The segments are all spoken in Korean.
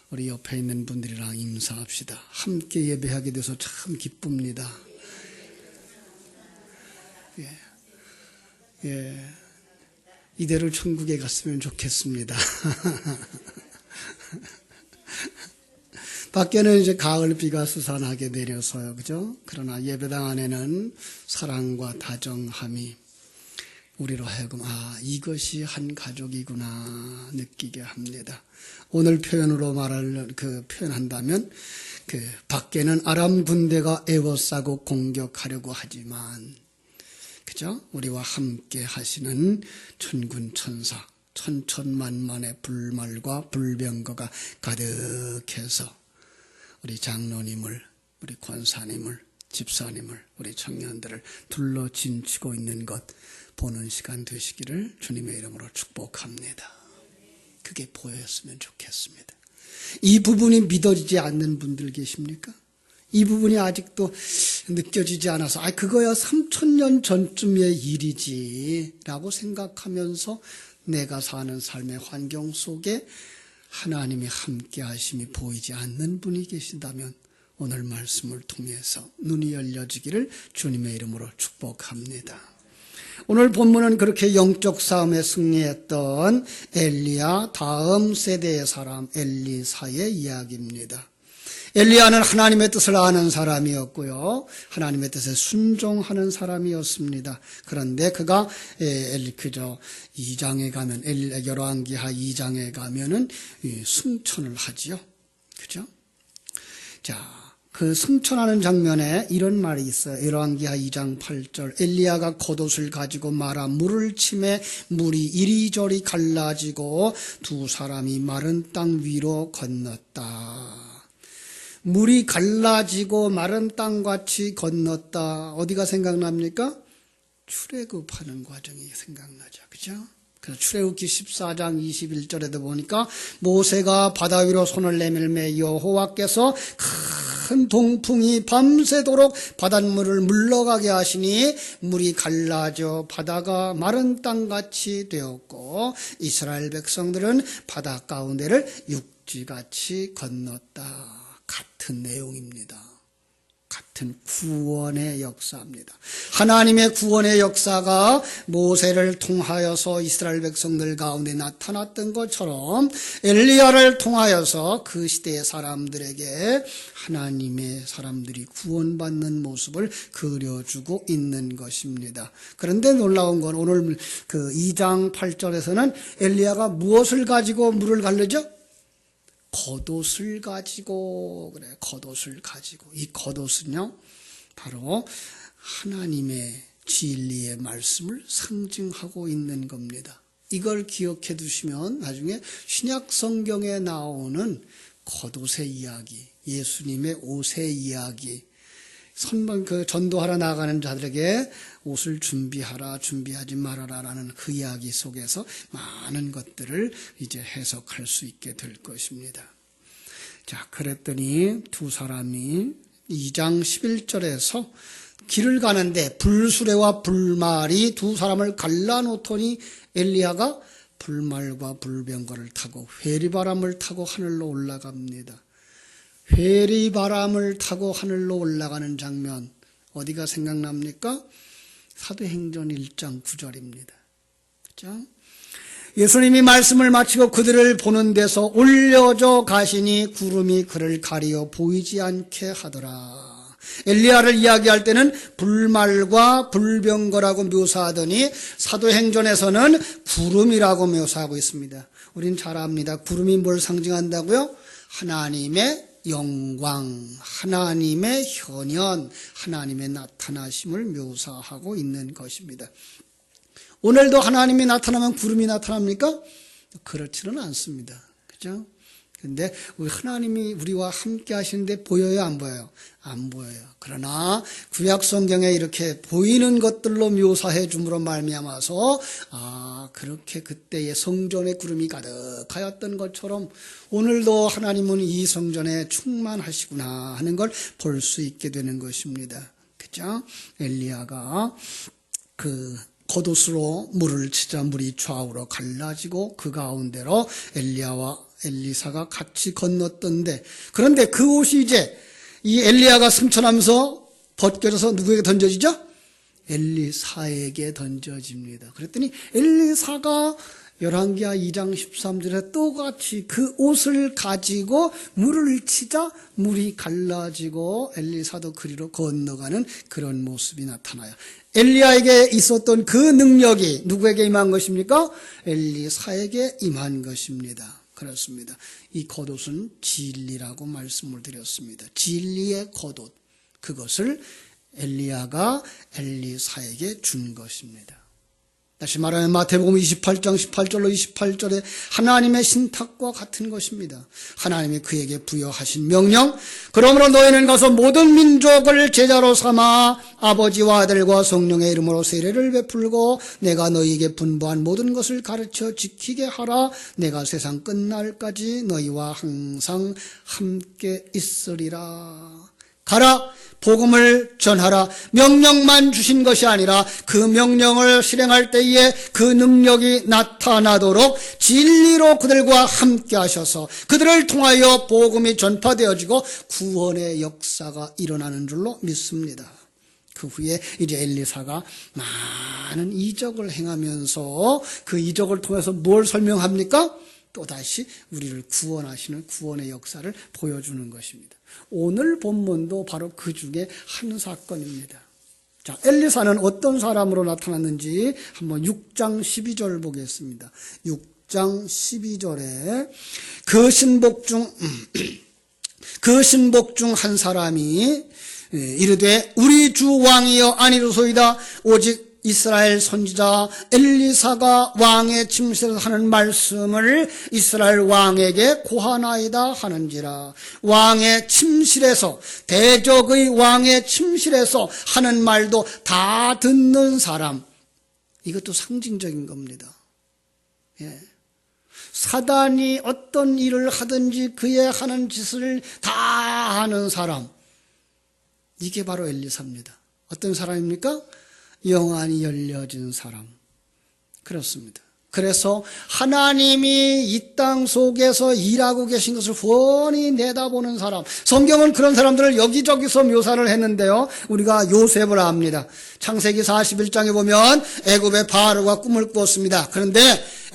우리 옆에 있는 분들이랑 인사합시다. 함께 예배하게 돼서 참 기쁩니다. 예. 이대로 천국에 갔으면 좋겠습니다. 밖에는 이제 가을비가 스산하게 내려서요, 그죠? 그러나 예배당 안에는 사랑과 다정함이 우리로 하여금 이것이 한 가족이구나 느끼게 합니다. 오늘 표현으로 표현한다면 밖에는 아람 군대가 에워싸고 공격하려고 하지만, 그죠? 우리와 함께 하시는 천군 천사, 천천만만의 불말과 불병거가 가득해서 우리 장로님을, 우리 권사님을, 집사님을, 우리 청년들을 둘러 진치고 있는 것 보는 시간 되시기를 주님의 이름으로 축복합니다. 그게 보였으면 좋겠습니다. 이 부분이 믿어지지 않는 분들 계십니까? 이 부분이 아직도 느껴지지 않아서 그거야 3000년 전쯤의 일이지 라고 생각하면서 내가 사는 삶의 환경 속에 하나님의 함께 하심이 보이지 않는 분이 계신다면 오늘 말씀을 통해서 눈이 열려지기를 주님의 이름으로 축복합니다. 오늘 본문은 그렇게 영적 싸움에 승리했던 엘리야 다음 세대의 사람 엘리사의 이야기입니다. 엘리야는 하나님의 뜻을 아는 사람이었고요. 하나님의 뜻에 순종하는 사람이었습니다. 그런데 그가 2장에 가면 열왕기하 2장에 가면은 승천을 하지요. 그죠? 자, 그 승천하는 장면에 이런 말이 있어요. 열왕기하 2장 8절. 엘리야가 겉옷을 가지고 말아 물을 치매 물이 이리저리 갈라지고 두 사람이 마른 땅 위로 건넜다. 물이 갈라지고 마른 땅같이 건넜다. 어디가 생각납니까? 출애굽하는 과정이 생각나죠. 그죠? 그래서 출애굽기 14장 21절에도 보니까 모세가 바다 위로 손을 내밀매 여호와께서 큰 동풍이 밤새도록 바닷물을 물러가게 하시니 물이 갈라져 바다가 마른 땅같이 되었고 이스라엘 백성들은 바다 가운데를 육지같이 건넜다. 같은 내용입니다. 같은 구원의 역사입니다. 하나님의 구원의 역사가 모세를 통하여서 이스라엘 백성들 가운데 나타났던 것처럼 엘리야를 통하여서 그 시대의 사람들에게 하나님의 사람들이 구원받는 모습을 그려주고 있는 것입니다. 그런데 놀라운 건 오늘 2장 8절에서는 엘리야가 무엇을 가지고 물을 갈르죠? 겉옷을 가지고, 겉옷을 가지고. 이 겉옷은요, 바로 하나님의 진리의 말씀을 상징하고 있는 겁니다. 이걸 기억해 두시면 나중에 신약 성경에 나오는 겉옷의 이야기, 예수님의 옷의 이야기, 전도하러 나가는 자들에게 옷을 준비하지 말아라라는 그 이야기 속에서 많은 것들을 이제 해석할 수 있게 될 것입니다. 자, 그랬더니 두 사람이 2장 11절에서 길을 가는데 불수레와 불말이 두 사람을 갈라놓더니 엘리야가 불말과 불병거를 타고 회리바람을 타고 하늘로 올라갑니다. 회리바람을 타고 하늘로 올라가는 장면 어디가 생각납니까? 사도행전 1장 9절입니다. 그렇죠? 예수님이 말씀을 마치고 그들을 보는 데서 올려져 가시니 구름이 그를 가리어 보이지 않게 하더라. 엘리야를 이야기할 때는 불말과 불병거라고 묘사하더니 사도행전에서는 구름이라고 묘사하고 있습니다. 우린 잘 압니다. 구름이 뭘 상징한다고요? 하나님의 영광, 하나님의 현현, 하나님의 나타나심을 묘사하고 있는 것입니다. 오늘도 하나님이 나타나면 구름이 나타납니까? 그렇지는 않습니다. 그죠? 근데 우리 하나님이 우리와 함께 하시는데 보여요, 안 보여요? 안 보여요. 그러나 구약 성경에 이렇게 보이는 것들로 묘사해 줌으로 말미암아서 그렇게 그때의 성전에 구름이 가득하였던 것처럼 오늘도 하나님은 이 성전에 충만하시구나 하는 걸 볼 수 있게 되는 것입니다. 그죠? 엘리야가 겉옷으로 물을 치자 물이 좌우로 갈라지고 그 가운데로 엘리야와 엘리사가 같이 건넜던데, 그런데 그 옷이 이제 이 엘리야가 승천하면서 벗겨져서 누구에게 던져지죠? 엘리사에게 던져집니다. 그랬더니 엘리사가 열왕기하 2장 13절에 똑같이 그 옷을 가지고 물을 치자 물이 갈라지고 엘리사도 그리로 건너가는 그런 모습이 나타나요. 엘리야에게 있었던 그 능력이 누구에게 임한 것입니까? 엘리사에게 임한 것입니다. 그렇습니다. 이 겉옷은 진리라고 말씀을 드렸습니다. 진리의 겉옷, 그것을 엘리야가 엘리사에게 준 것입니다. 다시 말하면 마태복음 28장 18절로 28절에 하나님의 신탁과 같은 것입니다. 하나님이 그에게 부여하신 명령, 그러므로 너희는 가서 모든 민족을 제자로 삼아 아버지와 아들과 성령의 이름으로 세례를 베풀고 내가 너희에게 분부한 모든 것을 가르쳐 지키게 하라. 내가 세상 끝날까지 너희와 항상 함께 있으리라. 가라, 복음을 전하라. 명령만 주신 것이 아니라 그 명령을 실행할 때에 그 능력이 나타나도록 진리로 그들과 함께 하셔서 그들을 통하여 복음이 전파되어지고 구원의 역사가 일어나는 줄로 믿습니다. 그 후에 이제 엘리사가 많은 이적을 행하면서 그 이적을 통해서 뭘 설명합니까? 또다시 우리를 구원하시는 구원의 역사를 보여주는 것입니다. 오늘 본문도 바로 그 중에 한 사건입니다. 자, 엘리사는 어떤 사람으로 나타났는지 한번 6장 12절 보겠습니다. 6장 12절에 그 신복 중 한 사람이 이르되 우리 주 왕이여 아니로소이다. 오직 이스라엘 선지자 엘리사가 왕의 침실에서 하는 말씀을 이스라엘 왕에게 고하나이다 하는지라. 왕의 침실에서, 대적의 왕의 침실에서 하는 말도 다 듣는 사람, 이것도 상징적인 겁니다. 예. 사단이 어떤 일을 하든지 그의 하는 짓을 다 하는 사람, 이게 바로 엘리사입니다. 어떤 사람입니까? 영안이 열려진 사람. 그렇습니다. 그래서 하나님이 이 땅 속에서 일하고 계신 것을 훤히 내다보는 사람, 성경은 그런 사람들을 여기저기서 묘사를 했는데요, 우리가 요셉을 압니다. 창세기 41장에 보면 애굽의 바로가 꿈을 꾸었습니다. 그런데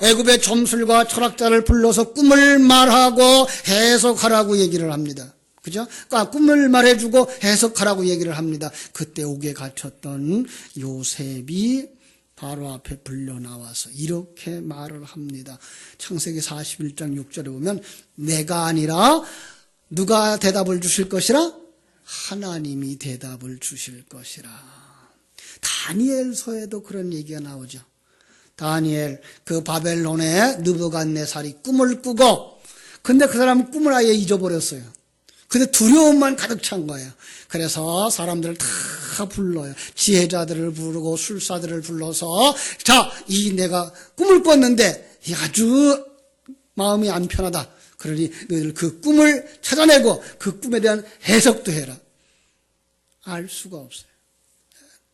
애굽의 점술과 철학자를 불러서 꿈을 말하고 해석하라고 얘기를 합니다. 그죠? 그러니까 꿈을 말해주고 해석하라고 얘기를 합니다. 그때 옥에 갇혔던 요셉이 바로 앞에 불려 나와서 이렇게 말을 합니다. 창세기 41장 6절에 보면 내가 아니라 누가 대답을 주실 것이라? 하나님이 대답을 주실 것이라. 다니엘서에도 그런 얘기가 나오죠. 다니엘, 그 바벨론의 느부갓네살이 꿈을 꾸고, 근데 그 사람은 꿈을 아예 잊어버렸어요. 근데 두려움만 가득 찬 거예요. 그래서 사람들을 다 불러요. 지혜자들을 부르고 술사들을 불러서, 자, 내가 꿈을 꿨는데 아주 마음이 안 편하다. 그러니 너희들 그 꿈을 찾아내고 그 꿈에 대한 해석도 해라. 알 수가 없어요.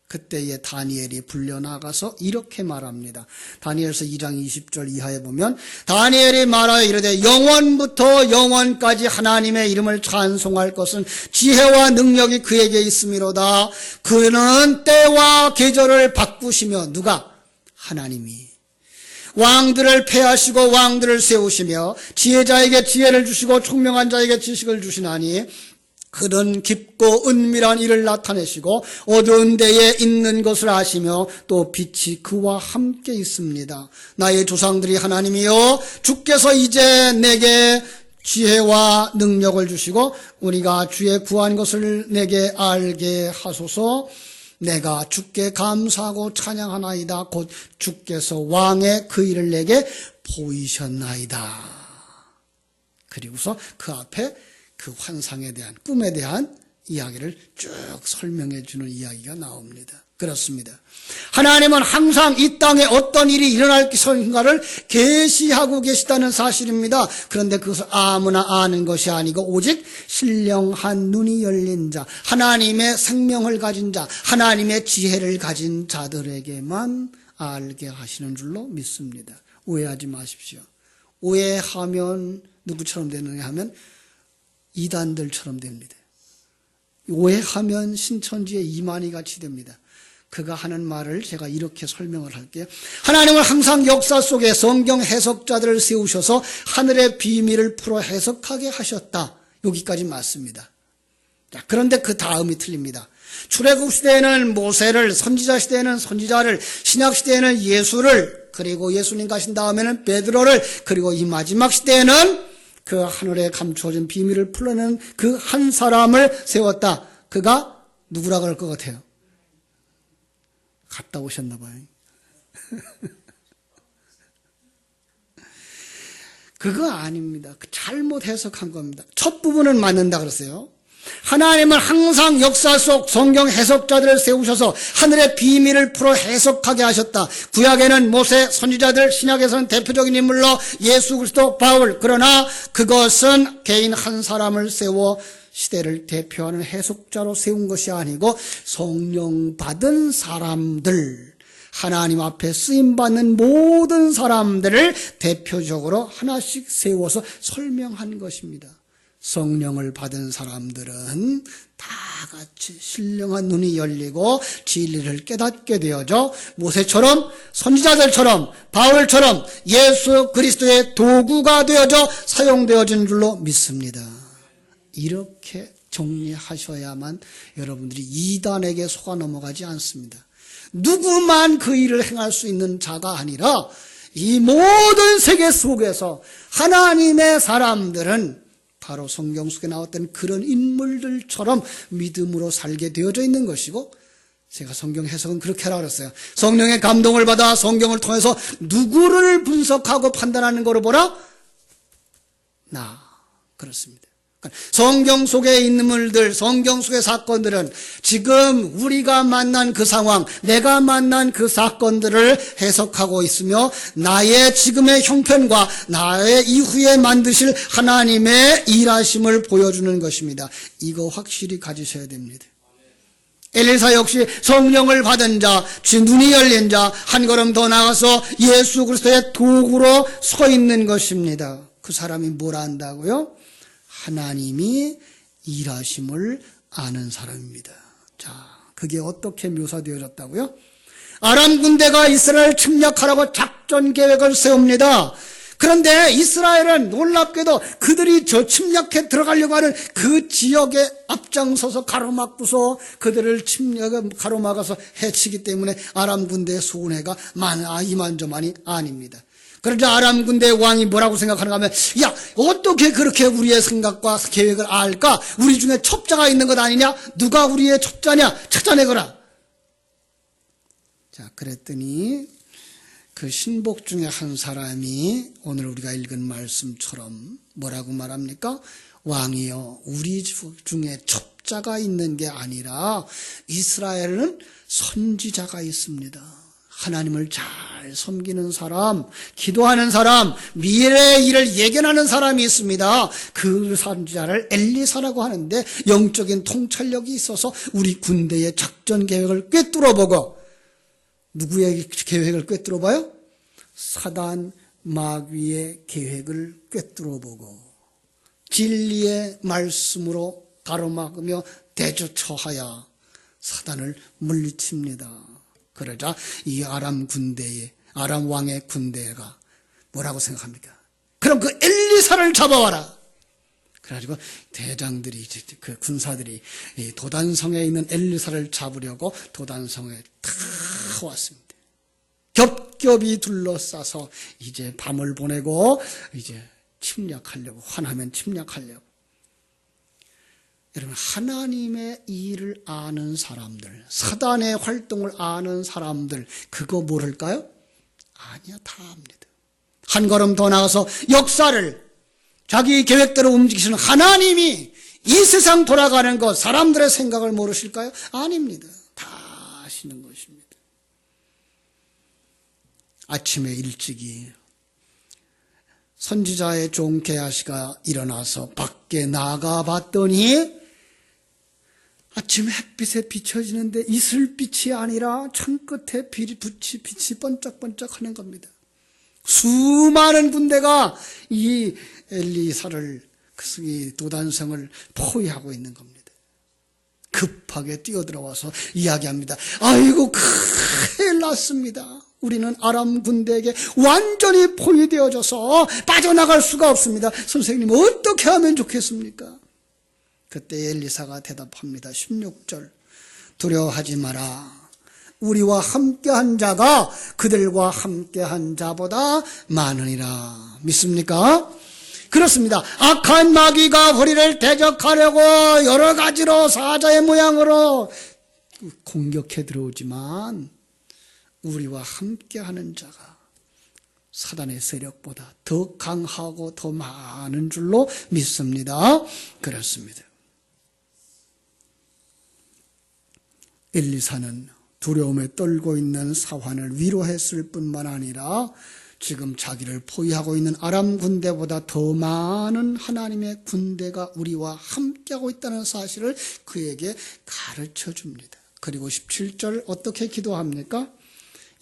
그때에 다니엘이 불려나가서 이렇게 말합니다. 다니엘서 2장 20절 이하에 보면 다니엘이 말하여 이르되 영원부터 영원까지 하나님의 이름을 찬송할 것은 지혜와 능력이 그에게 있음이로다. 그는 때와 계절을 바꾸시며, 누가? 하나님이 왕들을 패하시고 왕들을 세우시며 지혜자에게 지혜를 주시고 총명한 자에게 지식을 주시나니 그는 깊고 은밀한 일을 나타내시고 어두운 데에 있는 것을 아시며 또 빛이 그와 함께 있습니다. 나의 조상들이 하나님이여 주께서 이제 내게 지혜와 능력을 주시고 우리가 주의 구한 것을 내게 알게 하소서. 내가 주께 감사하고 찬양하나이다. 곧 주께서 왕의 그 일을 내게 보이셨나이다. 그리고서 그 앞에 그 환상에 대한, 꿈에 대한 이야기를 쭉 설명해 주는 이야기가 나옵니다. 그렇습니다. 하나님은 항상 이 땅에 어떤 일이 일어날 것인가를 계시하고 계시다는 사실입니다. 그런데 그것을 아무나 아는 것이 아니고 오직 신령한 눈이 열린 자, 하나님의 생명을 가진 자, 하나님의 지혜를 가진 자들에게만 알게 하시는 줄로 믿습니다. 오해하지 마십시오. 오해하면 누구처럼 되느냐 하면 이단들처럼 됩니다. 오해하면 신천지의 이만희 같이 됩니다. 그가 하는 말을 제가 이렇게 설명을 할게요. 하나님은 항상 역사 속에 성경 해석자들을 세우셔서 하늘의 비밀을 풀어 해석하게 하셨다. 여기까지 맞습니다. 자, 그런데 그 다음이 틀립니다. 출애굽 시대에는 모세를, 선지자 시대에는 선지자를, 신약 시대에는 예수를, 그리고 예수님 가신 다음에는 베드로를, 그리고 이 마지막 시대에는 그 하늘에 감추어진 비밀을 풀어내는 그 한 사람을 세웠다. 그가 누구라 그럴 것 같아요? 갔다 오셨나 봐요. 그거 아닙니다. 잘못 해석한 겁니다. 첫 부분은 맞는다 그랬어요. 하나님은 항상 역사 속 성경 해석자들을 세우셔서 하늘의 비밀을 풀어 해석하게 하셨다. 구약에는 모세, 선지자들, 신약에서는 대표적인 인물로 예수 그리스도, 바울. 그러나 그것은 개인 한 사람을 세워 시대를 대표하는 해석자로 세운 것이 아니고 성령 받은 사람들, 하나님 앞에 쓰임받는 모든 사람들을 대표적으로 하나씩 세워서 설명한 것입니다. 성령을 받은 사람들은 다 같이 신령한 눈이 열리고 진리를 깨닫게 되어져 모세처럼, 선지자들처럼, 바울처럼 예수 그리스도의 도구가 되어져 사용되어진 줄로 믿습니다. 이렇게 정리하셔야만 여러분들이 이단에게 속아 넘어가지 않습니다. 누구만 그 일을 행할 수 있는 자가 아니라 이 모든 세계 속에서 하나님의 사람들은 바로 성경 속에 나왔던 그런 인물들처럼 믿음으로 살게 되어져 있는 것이고, 제가 성경 해석은 그렇게 하라고 그랬어요. 성령의 감동을 받아 성경을 통해서 누구를 분석하고 판단하는 거로 보라? 나. 그렇습니다. 성경 속에 있는 인물들, 성경 속의 사건들은 지금 우리가 만난 그 상황, 내가 만난 그 사건들을 해석하고 있으며 나의 지금의 형편과 나의 이후에 만드실 하나님의 일하심을 보여주는 것입니다. 이거 확실히 가지셔야 됩니다. 엘리사 역시 성령을 받은 자, 눈이 열린 자, 한 걸음 더 나가서 예수 그리스도의 도구로 서 있는 것입니다. 그 사람이 뭘 안다고요? 하나님이 일하심을 아는 사람입니다. 자, 그게 어떻게 묘사되어졌다고요? 아람 군대가 이스라엘 침략하라고 작전 계획을 세웁니다. 그런데 이스라엘은 놀랍게도 그들이 저 침략해 들어가려고 하는 그 지역에 앞장서서 가로막고서 그들을 가로막아서 해치기 때문에 아람 군대의 손해가 이만저만이 아닙니다. 그러자 아람 군대의 왕이 뭐라고 생각하는가 하면, 야, 어떻게 그렇게 우리의 생각과 계획을 알까? 우리 중에 첩자가 있는 것 아니냐? 누가 우리의 첩자냐? 찾아내거라. 자, 그랬더니 그 신복 중에 한 사람이 오늘 우리가 읽은 말씀처럼 뭐라고 말합니까? 왕이여, 우리 중에 첩자가 있는 게 아니라 이스라엘은 선지자가 있습니다. 하나님을 잘 섬기는 사람, 기도하는 사람, 미래의 일을 예견하는 사람이 있습니다. 그 선지자를 엘리사라고 하는데 영적인 통찰력이 있어서 우리 군대의 작전 계획을 꿰뚫어보고, 누구의 계획을 꿰뚫어봐요? 사단 마귀의 계획을 꿰뚫어보고 진리의 말씀으로 가로막으며 대조처하여 사단을 물리칩니다. 그러자 이 아람 왕의 군대가 뭐라고 생각합니까? 그럼 그 엘리사를 잡아와라. 그래가지고 대장들이, 그 군사들이 도단성에 있는 엘리사를 잡으려고 도단성에 다 왔습니다. 겹겹이 둘러싸서 이제 밤을 보내고 이제 침략하려고, 화나면 침략하려고. 여러분, 하나님의 일을 아는 사람들, 사단의 활동을 아는 사람들, 그거 모를까요? 아니야, 다 압니다. 한 걸음 더 나가서 역사를 자기 계획대로 움직이시는 하나님이 이 세상 돌아가는 것, 사람들의 생각을 모르실까요? 아닙니다. 다 아시는 것입니다. 아침에 일찍이 선지자의 종 게하시가 일어나서 밖에 나가봤더니 아침 햇빛에 비춰지는데 이슬빛이 아니라 창끝에 빛이 번쩍번쩍 하는 겁니다. 수많은 군대가 이 엘리사를, 이 도단성을 포위하고 있는 겁니다. 급하게 뛰어들어와서 이야기합니다. 아이고, 큰일 났습니다. 우리는 아람 군대에게 완전히 포위되어져서 빠져나갈 수가 없습니다. 선생님, 어떻게 하면 좋겠습니까? 그때 엘리사가 대답합니다. 16절. 두려워하지 마라. 우리와 함께한 자가 그들과 함께한 자보다 많으니라. 믿습니까? 그렇습니다. 악한 마귀가 우리를 대적하려고 여러 가지로 사자의 모양으로 공격해 들어오지만 우리와 함께하는 자가 사단의 세력보다 더 강하고 더 많은 줄로 믿습니다. 그렇습니다. 엘리사는 두려움에 떨고 있는 사환을 위로했을 뿐만 아니라 지금 자기를 포위하고 있는 아람 군대보다 더 많은 하나님의 군대가 우리와 함께하고 있다는 사실을 그에게 가르쳐 줍니다. 그리고 17절 어떻게 기도합니까?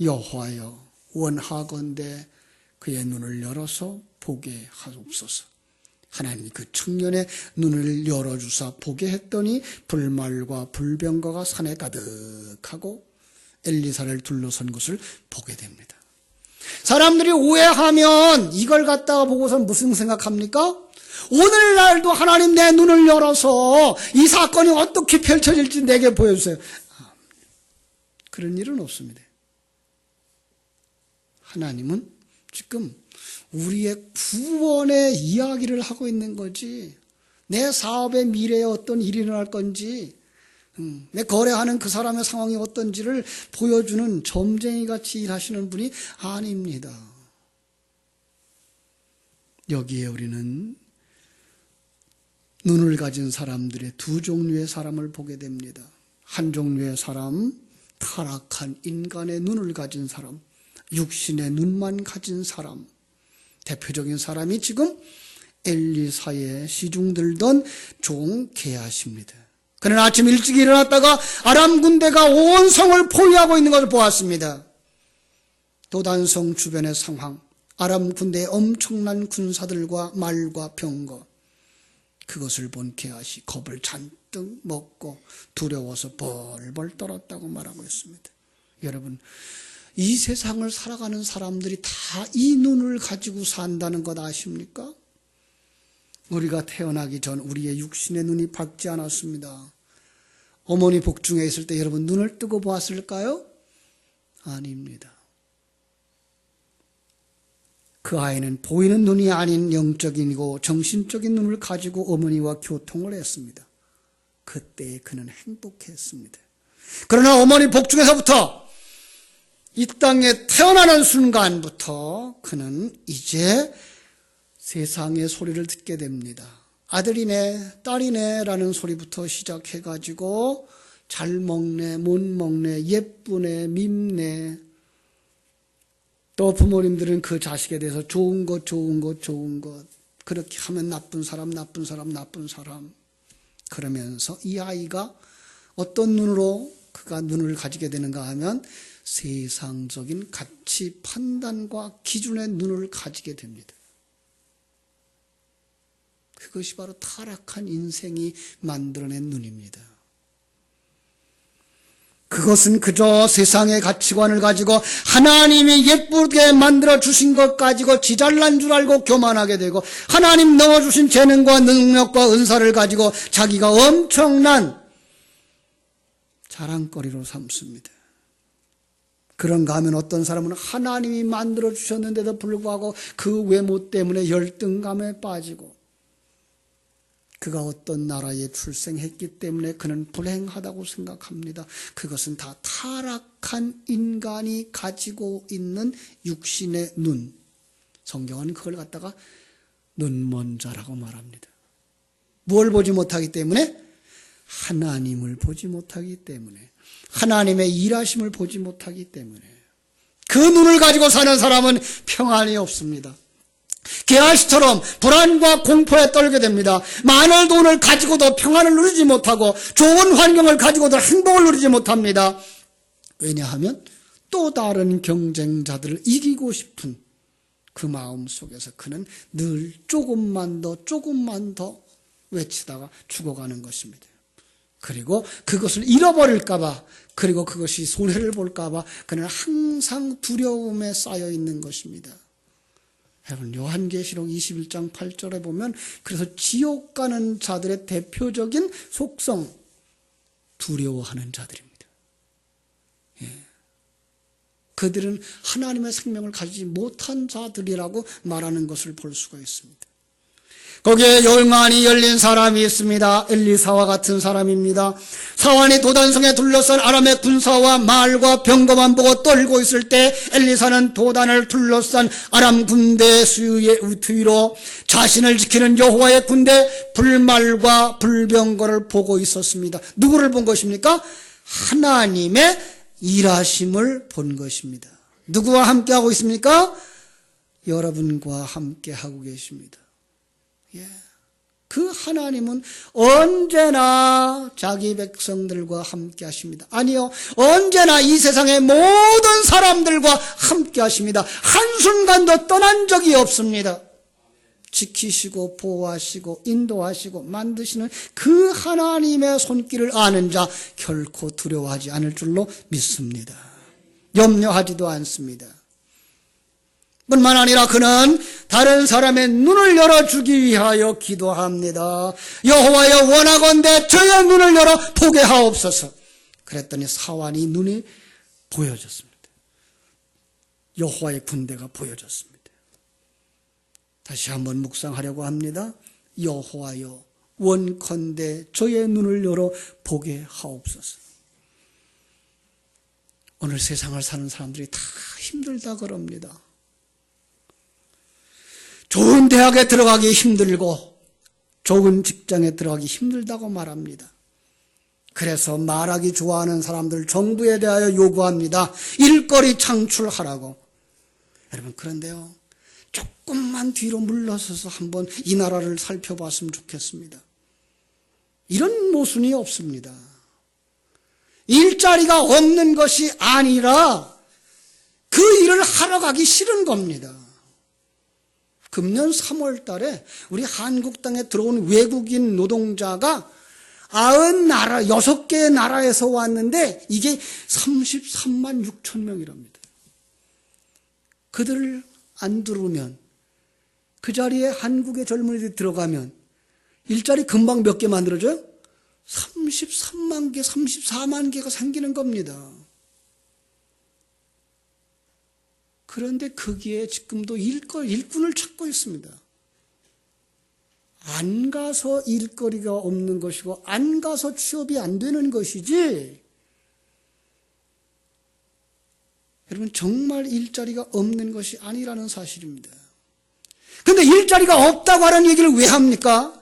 여호와여, 원하건대 그의 눈을 열어서 보게 하옵소서. 하나님이 그 청년의 눈을 열어주사 보게 했더니 불말과 불병거가 산에 가득하고 엘리사를 둘러선 것을 보게 됩니다. 사람들이 오해하면 이걸 갖다가 보고서 무슨 생각합니까? 오늘날도 하나님 내 눈을 열어서 이 사건이 어떻게 펼쳐질지 내게 보여주세요. 그런 일은 없습니다. 하나님은 지금 우리의 구원의 이야기를 하고 있는 거지, 내 사업의 미래에 어떤 일이 일어날 건지, 내 거래하는 그 사람의 상황이 어떤지를 보여주는 점쟁이같이 일하시는 분이 아닙니다. 여기에 우리는 눈을 가진 사람들의 두 종류의 사람을 보게 됩니다. 한 종류의 사람, 타락한 인간의 눈을 가진 사람, 육신의 눈만 가진 사람. 대표적인 사람이 지금 엘리사의 시중 들던 종 게하시입니다. 그는 아침 일찍 일어났다가 아람 군대가 온 성을 포위하고 있는 것을 보았습니다. 도단성 주변의 상황, 아람 군대의 엄청난 군사들과 말과 병거, 그것을 본 게하시 겁을 잔뜩 먹고 두려워서 벌벌 떨었다고 말하고 있습니다. 여러분, 이 세상을 살아가는 사람들이 다 이 눈을 가지고 산다는 것 아십니까? 우리가 태어나기 전 우리의 육신의 눈이 밝지 않았습니다. 어머니 복중에 있을 때 여러분 눈을 뜨고 보았을까요? 아닙니다. 그 아이는 보이는 눈이 아닌 영적인이고 정신적인 눈을 가지고 어머니와 교통을 했습니다. 그때 그는 행복했습니다. 그러나 어머니 복중에서부터 이 땅에 태어나는 순간부터 그는 이제 세상의 소리를 듣게 됩니다. 아들이네, 딸이네 라는 소리부터 시작해가지고 잘 먹네, 못 먹네, 예쁘네, 밉네. 또 부모님들은 그 자식에 대해서 좋은 것, 좋은 것, 좋은 것. 그렇게 하면 나쁜 사람, 나쁜 사람, 나쁜 사람. 그러면서 이 아이가 어떤 눈으로 그가 눈을 가지게 되는가 하면 세상적인 가치 판단과 기준의 눈을 가지게 됩니다. 그것이 바로 타락한 인생이 만들어낸 눈입니다. 그것은 그저 세상의 가치관을 가지고 하나님이 예쁘게 만들어 주신 것 가지고 지잘난 줄 알고 교만하게 되고 하나님 넣어주신 재능과 능력과 은사를 가지고 자기가 엄청난 자랑거리로 삼습니다. 그런가 하면 어떤 사람은 하나님이 만들어 주셨는데도 불구하고 그 외모 때문에 열등감에 빠지고 그가 어떤 나라에 출생했기 때문에 그는 불행하다고 생각합니다. 그것은 다 타락한 인간이 가지고 있는 육신의 눈. 성경은 그걸 갖다가 눈먼 자라고 말합니다. 뭘 보지 못하기 때문에? 하나님을 보지 못하기 때문에. 하나님의 일하심을 보지 못하기 때문에. 그 눈을 가지고 사는 사람은 평안이 없습니다. 게하시처럼 불안과 공포에 떨게 됩니다. 많은 돈을 가지고도 평안을 누리지 못하고 좋은 환경을 가지고도 행복을 누리지 못합니다. 왜냐하면 또 다른 경쟁자들을 이기고 싶은 그 마음 속에서 그는 늘 조금만 더 외치다가 죽어가는 것입니다. 그리고 그것을 잃어버릴까봐, 그리고 그것이 손해를 볼까봐 그는 항상 두려움에 쌓여 있는 것입니다. 여러분, 요한계시록 21장 8절에 보면, 그래서 지옥 가는 자들의 대표적인 속성, 두려워하는 자들입니다. 그들은 하나님의 생명을 가지지 못한 자들이라고 말하는 것을 볼 수가 있습니다. 거기에 영안이 열린 사람이 있습니다. 엘리사와 같은 사람입니다. 사환이 도단성에 둘러싼 아람의 군사와 말과 병거만 보고 떨고 있을 때 엘리사는 도단을 둘러싼 아람 군대 수의 뒤로 자신을 지키는 여호와의 군대 불말과 불병거를 보고 있었습니다. 누구를 본 것입니까? 하나님의 일하심을 본 것입니다. 누구와 함께하고 있습니까? 여러분과 함께하고 계십니다. 그 하나님은 언제나 자기 백성들과 함께 하십니다. 아니요, 언제나 이 세상의 모든 사람들과 함께 하십니다. 한순간도 떠난 적이 없습니다. 지키시고 보호하시고 인도하시고 만드시는 그 하나님의 손길을 아는 자 결코 두려워하지 않을 줄로 믿습니다. 염려하지도 않습니다. 뿐만 아니라 그는 다른 사람의 눈을 열어주기 위하여 기도합니다. 여호와여, 원하건대 저의 눈을 열어 보게 하옵소서. 그랬더니 사환이 눈이 보여졌습니다. 여호와의 군대가 보여졌습니다. 다시 한번 묵상하려고 합니다. 여호와여, 원컨대 저의 눈을 열어 보게 하옵소서. 오늘 세상을 사는 사람들이 다 힘들다 그럽니다. 좋은 대학에 들어가기 힘들고 좋은 직장에 들어가기 힘들다고 말합니다. 그래서 말하기 좋아하는 사람들 정부에 대하여 요구합니다. 일거리 창출하라고. 여러분, 그런데요, 조금만 뒤로 물러서서 한번 이 나라를 살펴봤으면 좋겠습니다. 이런 모순이 없습니다. 일자리가 없는 것이 아니라 그 일을 하러 가기 싫은 겁니다. 금년 3월 달에 우리 한국 땅에 들어온 외국인 노동자가 6개의 나라에서 왔는데 이게 33만 6천 명이랍니다. 그들을 안 들으면, 그 자리에 한국의 젊은이들이 들어가면 일자리 금방 몇 개 만들어져요? 33만 개, 34만 개가 생기는 겁니다. 그런데 거기에 지금도 일꾼을 찾고 있습니다. 안 가서 일거리가 없는 것이고 안 가서 취업이 안 되는 것이지, 여러분, 정말 일자리가 없는 것이 아니라는 사실입니다. 그런데 일자리가 없다고 하는 얘기를 왜 합니까?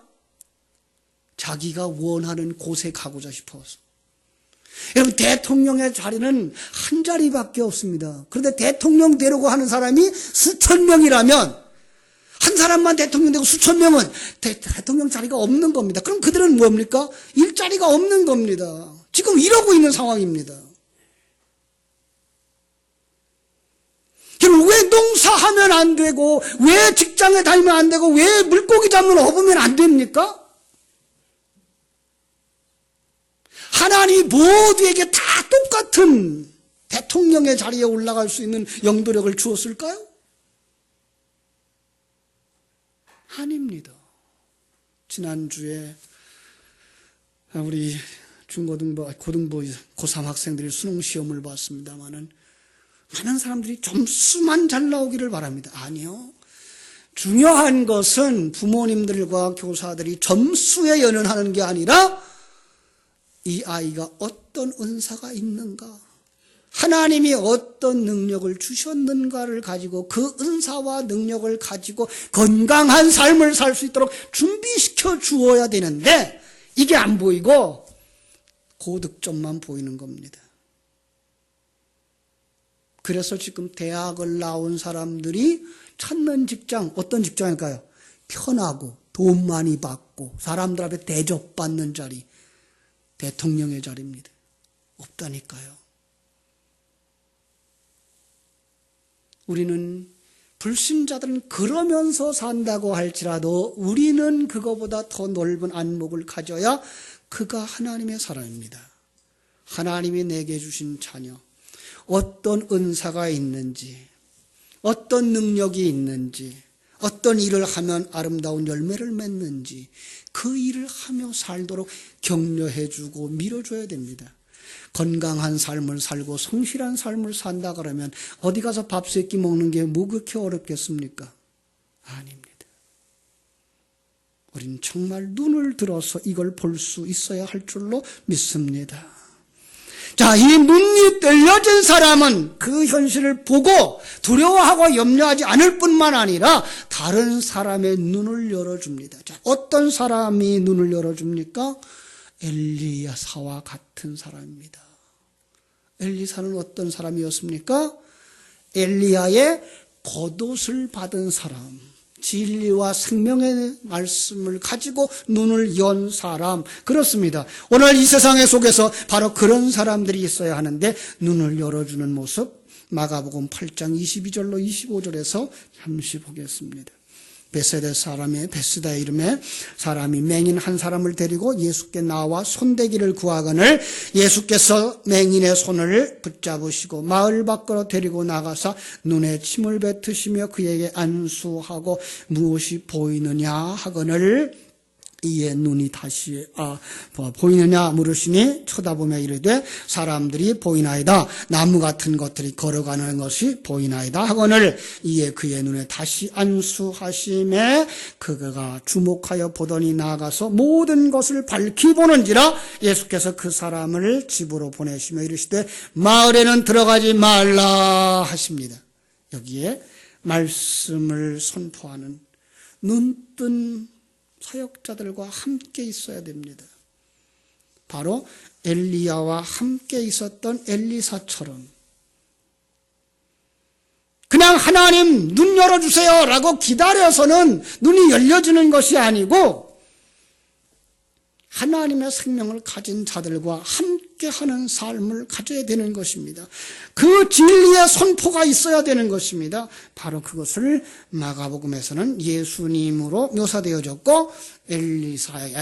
자기가 원하는 곳에 가고자 싶어서. 여러분, 대통령의 자리는 한 자리밖에 없습니다. 그런데 대통령 되려고 하는 사람이 수천 명이라면 한 사람만 대통령 되고 수천 명은 대통령 자리가 없는 겁니다. 그럼 그들은 뭡니까? 일자리가 없는 겁니다. 지금 이러고 있는 상황입니다. 그럼 왜 농사하면 안 되고, 왜 직장에 다니면 안 되고, 왜 물고기 잡는 어부면 안 됩니까? 하나님이 모두에게 다 똑같은 대통령의 자리에 올라갈 수 있는 영도력을 주었을까요? 아닙니다. 지난주에 우리 고등부, 고3 학생들이 수능시험을 봤습니다마는 많은 사람들이 점수만 잘 나오기를 바랍니다. 아니요. 중요한 것은 부모님들과 교사들이 점수에 연연하는 게 아니라 이 아이가 어떤 은사가 있는가, 하나님이 어떤 능력을 주셨는가를 가지고 그 은사와 능력을 가지고 건강한 삶을 살 수 있도록 준비시켜 주어야 되는데 이게 안 보이고 고득점만 보이는 겁니다. 그래서 지금 대학을 나온 사람들이 찾는 직장, 어떤 직장일까요? 편하고 돈 많이 받고 사람들 앞에 대접받는 자리, 대통령의 자리입니다. 없다니까요. 우리는 불신자들은 그러면서 산다고 할지라도 우리는 그거보다 더 넓은 안목을 가져야 그가 하나님의 사람입니다. 하나님이 내게 주신 자녀, 어떤 은사가 있는지, 어떤 능력이 있는지, 어떤 일을 하면 아름다운 열매를 맺는지 그 일을 하며 살도록 격려해주고 밀어줘야 됩니다. 건강한 삶을 살고 성실한 삶을 산다 그러면 어디 가서 밥 세 끼 먹는 게 뭐 그렇게 어렵겠습니까? 아닙니다. 우리는 정말 눈을 들어서 이걸 볼 수 있어야 할 줄로 믿습니다. 자, 이 눈이 뜰려진 사람은 그 현실을 보고 두려워하고 염려하지 않을 뿐만 아니라 다른 사람의 눈을 열어줍니다. 자, 어떤 사람이 눈을 열어줍니까? 엘리야사와 같은 사람입니다. 엘리사는 어떤 사람이었습니까? 엘리야의 겉옷을 받은 사람, 진리와 생명의 말씀을 가지고 눈을 연 사람, 그렇습니다. 오늘 이 세상 속에서 바로 그런 사람들이 있어야 하는데 눈을 열어주는 모습, 마가복음 8장 22절로 25절에서 잠시 보겠습니다. 베스다의 이름에 사람이 맹인 한 사람을 데리고 예수께 나와 손대기를 구하거늘 예수께서 맹인의 손을 붙잡으시고 마을 밖으로 데리고 나가사 눈에 침을 뱉으시며 그에게 안수하고 무엇이 보이느냐 하거늘 이에 눈이 다시 보이느냐 물으시니 쳐다보며 이르되 사람들이 보이나이다. 나무 같은 것들이 걸어가는 것이 보이나이다 하거늘 이에 그의 눈에 다시 안수하심에 그가 주목하여 보더니 나아가서 모든 것을 밝히 보는지라. 예수께서 그 사람을 집으로 보내시며 이르시되 마을에는 들어가지 말라 하십니다. 여기에 말씀을 선포하는 눈뜬 사역자들과 함께 있어야 됩니다. 바로 엘리야와 함께 있었던 엘리사처럼 그냥 하나님 눈 열어주세요 라고 기다려서는 눈이 열려지는 것이 아니고 하나님의 생명을 가진 자들과 함께하는 삶을 가져야 되는 것입니다. 그 진리의 선포가 있어야 되는 것입니다. 바로 그것을 마가복음에서는 예수님으로 묘사되어졌고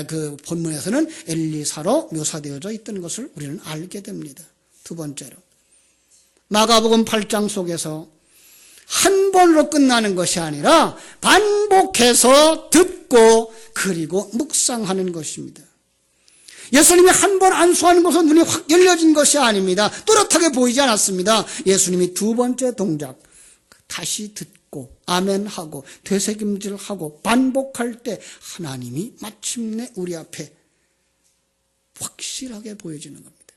그 본문에서는 엘리사로 묘사되어져 있던 것을 우리는 알게 됩니다. 두 번째로 마가복음 8장 속에서 한 번으로 끝나는 것이 아니라 반복해서 듣고 그리고 묵상하는 것입니다. 예수님이 한 번 안수하는 것은 눈이 확 열려진 것이 아닙니다. 또렷하게 보이지 않았습니다. 예수님이 두 번째 동작, 다시 듣고 아멘하고 되새김질하고 반복할 때 하나님이 마침내 우리 앞에 확실하게 보여지는 겁니다.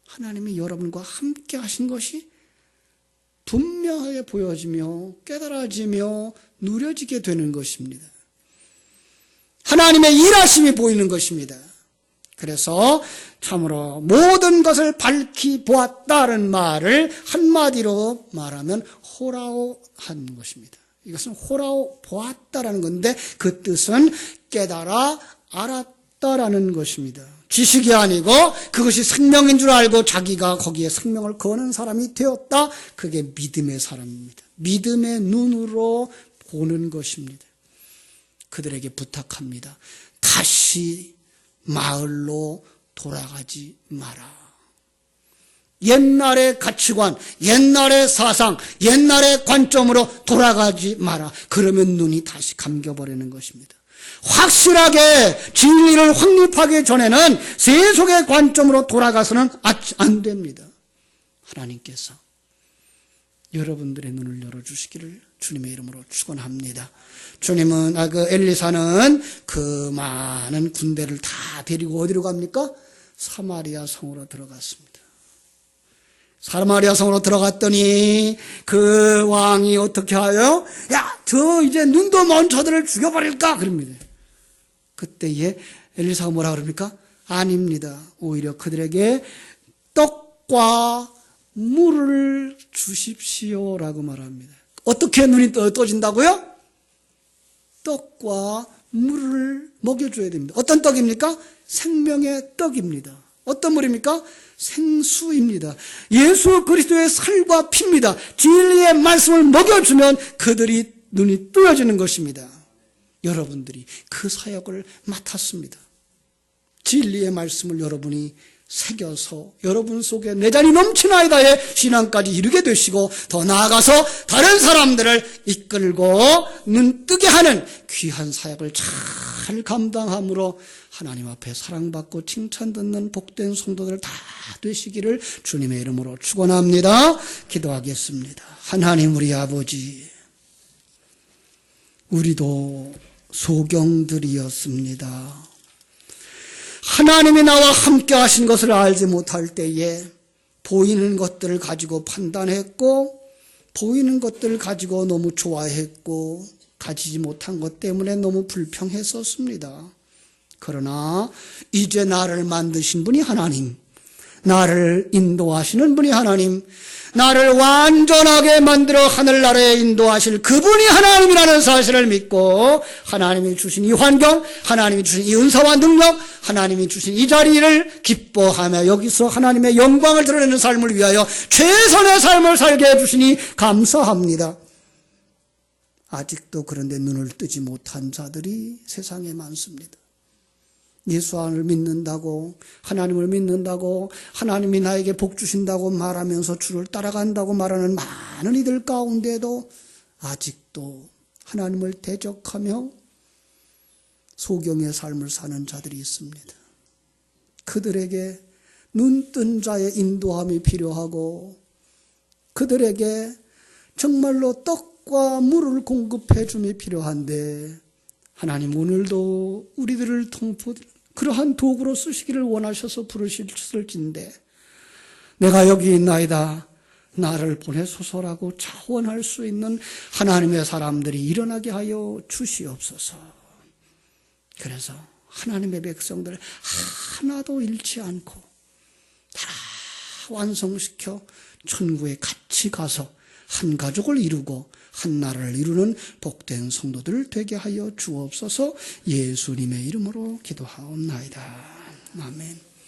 하나님이 여러분과 함께 하신 것이 분명하게 보여지며 깨달아지며 누려지게 되는 것입니다. 하나님의 일하심이 보이는 것입니다. 그래서 참으로 모든 것을 밝히 보았다는 말을 한마디로 말하면 호라오한 것입니다. 이것은 호라오 보았다라는 건데 그 뜻은 깨달아 알았다라는 것입니다. 지식이 아니고 그것이 생명인 줄 알고 자기가 거기에 생명을 거는 사람이 되었다. 그게 믿음의 사람입니다. 믿음의 눈으로 보는 것입니다. 그들에게 부탁합니다. 다시 마을로 돌아가지 마라. 옛날의 가치관, 옛날의 사상, 옛날의 관점으로 돌아가지 마라. 그러면 눈이 다시 감겨버리는 것입니다. 확실하게 진리를 확립하기 전에는 세속의 관점으로 돌아가서는 안 됩니다. 하나님께서 여러분들의 눈을 열어주시기를 주님의 이름으로 축원합니다. 주님은 그 엘리사는 그 많은 군대를 다 데리고 어디로 갑니까? 사마리아 성으로 들어갔습니다. 사마리아 성으로 들어갔더니 그 왕이 어떻게 하여? 야, 저 이제 눈도 먼 저들을 죽여버릴까? 그럽니다. 그때에 엘리사가 뭐라 그럽니까? 아닙니다. 오히려 그들에게 떡과 물을 주십시오라고 말합니다. 어떻게 눈이 떠진다고요? 떡과 물을 먹여줘야 됩니다. 어떤 떡입니까? 생명의 떡입니다. 어떤 물입니까? 생수입니다. 예수 그리스도의 살과 피입니다. 진리의 말씀을 먹여주면 그들이 눈이 뜨여지는 것입니다. 여러분들이 그 사역을 맡았습니다. 진리의 말씀을 여러분이 새겨서 여러분 속에 내 잔이 넘치나이다의 신앙까지 이르게 되시고 더 나아가서 다른 사람들을 이끌고 눈 뜨게 하는 귀한 사역을 잘 감당함으로 하나님 앞에 사랑받고 칭찬듣는 복된 성도들 다 되시기를 주님의 이름으로 축원합니다. 기도하겠습니다. 하나님 우리 아버지, 우리도 소경들이었습니다. 하나님이 나와 함께 하신 것을 알지 못할 때에 보이는 것들을 가지고 판단했고 보이는 것들을 가지고 너무 좋아했고 가지지 못한 것 때문에 너무 불평했었습니다. 그러나 이제 나를 만드신 분이 하나님, 나를 인도하시는 분이 하나님, 나를 완전하게 만들어 하늘나라에 인도하실 그분이 하나님이라는 사실을 믿고 하나님이 주신 이 환경, 하나님이 주신 이 은사와 능력, 하나님이 주신 이 자리를 기뻐하며 여기서 하나님의 영광을 드러내는 삶을 위하여 최선의 삶을 살게 해주시니 감사합니다. 아직도 그런데 눈을 뜨지 못한 자들이 세상에 많습니다. 예수를 믿는다고, 하나님을 믿는다고, 하나님이 나에게 복 주신다고 말하면서 주를 따라간다고 말하는 많은 이들 가운데도 아직도 하나님을 대적하며 소경의 삶을 사는 자들이 있습니다. 그들에게 눈뜬 자의 인도함이 필요하고 그들에게 정말로 떡과 물을 공급해 줌이 필요한데 하나님 오늘도 우리들을 그러한 도구로 쓰시기를 원하셔서 부르실진데 내가 여기 있나이다, 나를 보내소서라고 자원할 수 있는 하나님의 사람들이 일어나게 하여 주시옵소서. 그래서 하나님의 백성들 하나도 잃지 않고 다 완성시켜 천국에 같이 가서 한 가족을 이루고 한 나라를 이루는 복된 성도들 되게 하여 주옵소서. 예수님의 이름으로 기도하옵나이다. 아멘.